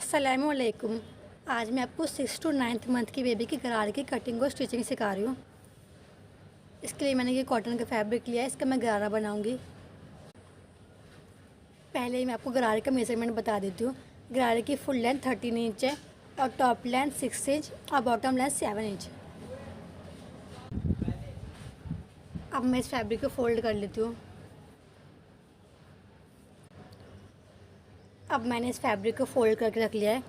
अस्सलामुअलैकुम। आज मैं आपको 6 to 9th मंथ की बेबी की गरारे की कटिंग और स्टिचिंग सिखा रही हूँ। इसके लिए मैंने ये कॉटन का फैब्रिक लिया है, इसका मैं गरारा बनाऊँगी। पहले ही मैं आपको गरारे का मेज़रमेंट बता देती हूँ। गरारे की फुल लेंथ 13 इंच है और टॉप लेंथ 6 इंच और बॉटम लेंथ 7 इंच। अब मैं इस फैब्रिक को फोल्ड कर लेती हूँ। अब मैंने इस फैब्रिक को फोल्ड करके रख लिया है।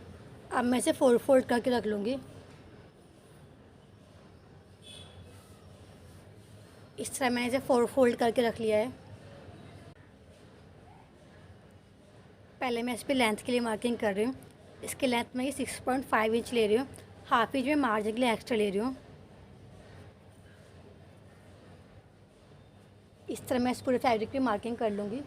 अब मैं इसे फोल्ड करके रख लूँगी। इस तरह मैंने इसे फोल्ड करके रख लिया है। पहले मैं इस पर लेंथ के लिए मार्किंग कर रही हूँ। इसके लेंथ में ये 6.5 इंच ले रही हूँ। हाफ इंच में मार्जिन के लिए एक्स्ट्रा ले रही हूँ। इस तरह मैं इस पूरे फैब्रिक की मार्किंग कर लूँगी।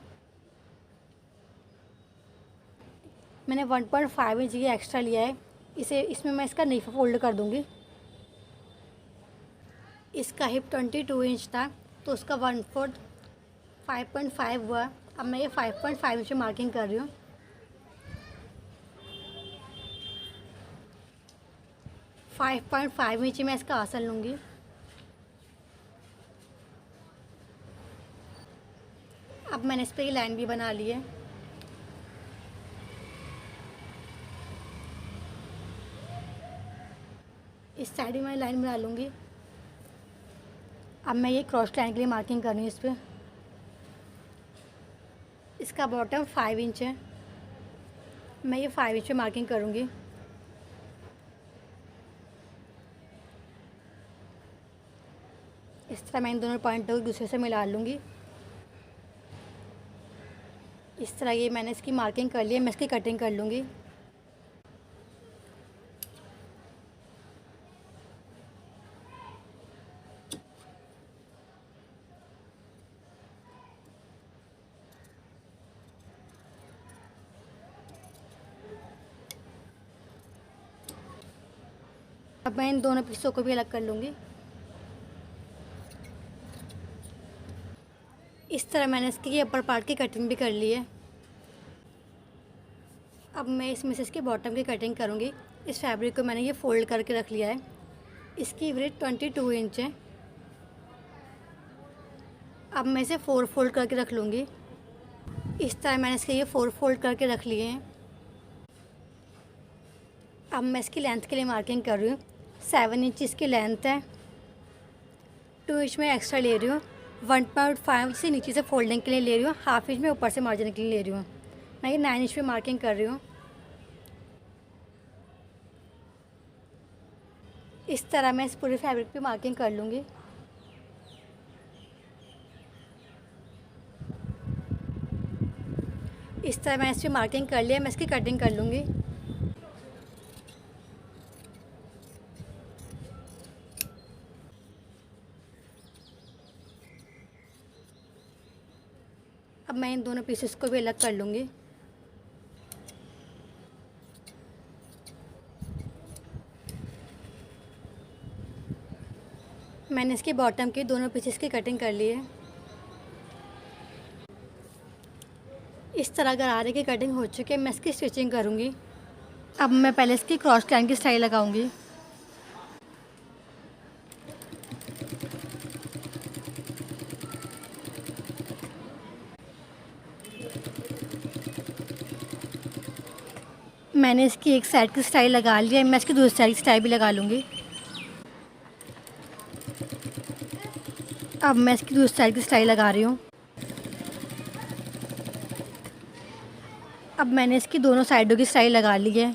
मैंने 1.5 इंच ये एक्स्ट्रा लिया है, इसमें मैं इसका नी फोल्ड कर दूँगी। इसका हिप 22 इंच था तो उसका 1/4 5.5 हुआ। अब मैं ये 5.5 इंच में मार्किंग कर रही हूँ। फाइव 5.5 इंच में इसका आसन लूँगी। अब मैंने इस पर ये लाइन भी बना ली है। इस साइड में मैं लाइन बना लूँगी। अब मैं ये क्रॉस लाइन के लिए मार्किंग कर रही हूँ इस पर। इसका बॉटम 5 इंच है, मैं ये 5 इंच पे मार्किंग करूँगी। इस तरह मैं इन दोनों पॉइंट को एक दूसरे से मिला लूँगी। इस तरह ये मैंने इसकी मार्किंग कर ली है, मैं इसकी कटिंग कर लूँगी। अब मैं इन दोनों पीसों को भी अलग कर लूँगी। इस तरह मैंने इसकी अपर पार्ट की कटिंग भी कर ली है। अब मैं इसमें से इसके बॉटम की कटिंग करूँगी। इस फैब्रिक को मैंने ये फ़ोल्ड करके रख लिया है। इसकी विड्थ 22 इंच है। अब मैं इसे 4 फोल्ड करके रख लूँगी। इस तरह मैंने इसके ये 4 फोल्ड करके रख लिए हैं। अब मैं इसकी लेंथ के लिए मार्किंग कर रही हूँ। 7 इंच इसकी लेंथ है, 2 इंच में एक्स्ट्रा ले रही हूँ। 1.5 से नीचे से फोल्डिंग के लिए ले रही हूँ, हाफ इंच में ऊपर से मार्जिन के लिए ले रही हूँ। मैं ये 9 इंच पे मार्किंग कर रही हूँ। इस तरह मैं इस पूरे फैब्रिक पे मार्किंग कर लूँगी। इस तरह मैं इस पर मार्किंग कर लिया, मैं इसकी कटिंग कर लूँगी। अब मैं इन दोनों पीसेस को भी अलग कर लूँगी। मैंने इसके बॉटम के दोनों पीसेस की कटिंग कर ली है। इस तरह गरारे की कटिंग हो चुकी है, मैं इसकी स्टिचिंग करूँगी। अब मैं पहले इसकी क्रॉस लाइन की स्टाइल लगाऊंगी। मैंने इसकी एक साइड की स्टाइल लगा ली है, मैं इसकी दूसरी साइड की स्टाइल भी लगा लूँगी। अब मैं इसकी दूसरी साइड की स्टाइल लगा रही हूँ। अब मैंने इसकी दोनों साइडों की स्टाइल लगा ली है।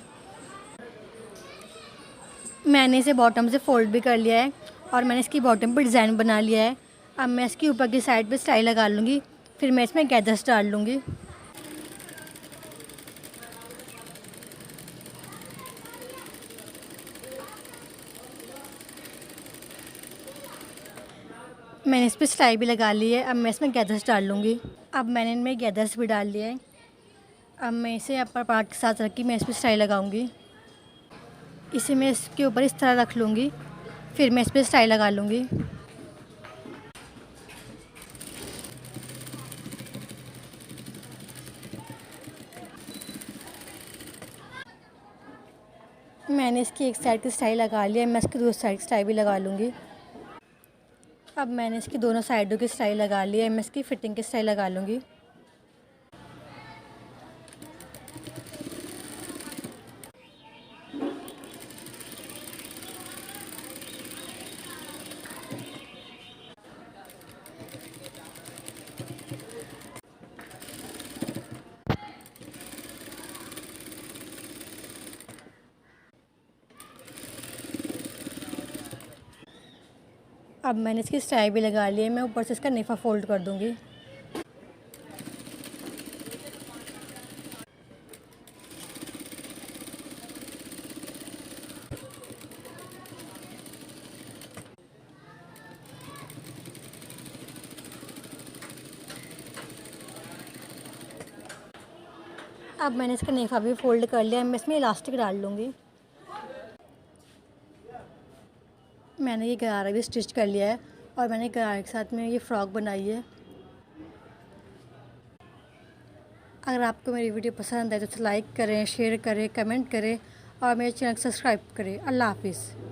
मैंने इसे बॉटम से फोल्ड भी कर लिया है और मैंने इसकी बॉटम पर डिज़ाइन बना लिया है। अब मैं इसकी ऊपर की साइड पे स्टाइल लगा लूँगी, फिर मैं इसमें गैदर्स डाल लूँगी। मैंने इस पर स्टाइल भी लगा ली है। अब मैं इसमें गैदर्स डाल लूँगी। अब मैंने इनमें गैदर्स भी डाल लिया है। अब मैं इसे अपर पार्ट के साथ रख के मैं इस पर स्टाइल लगाऊंगी। इसे मैं इसके ऊपर इस तरह रख लूँगी, फिर मैं इस पर स्टाइल लगा लूँगी। मैंने इसकी एक साइड की सिलाई लगा ली है, मैं इसकी दूसरी साइड की सिलाई भी लगा लूँगी। अब मैंने इसकी दोनों साइडों की सिलाई लगा ली है, मैं इसकी फ़िटिंग की सिलाई लगा लूँगी। अब मैंने इसकी सिलाई भी लगा ली है, मैं ऊपर से इसका नेफ़ा फ़ोल्ड कर दूँगी। अब मैंने इसका नेफ़ा भी फ़ोल्ड कर लिया है, मैं इसमें इलास्टिक डाल लूँगी। मैंने ये गरारा भी स्टिच कर लिया है और मैंने गरारे के साथ में ये फ़्रॉक बनाई है। अगर आपको मेरी वीडियो पसंद आए तो लाइक करें, शेयर करें, कमेंट करें और मेरे चैनल को सब्सक्राइब करें। अल्लाह हाफ़िज़।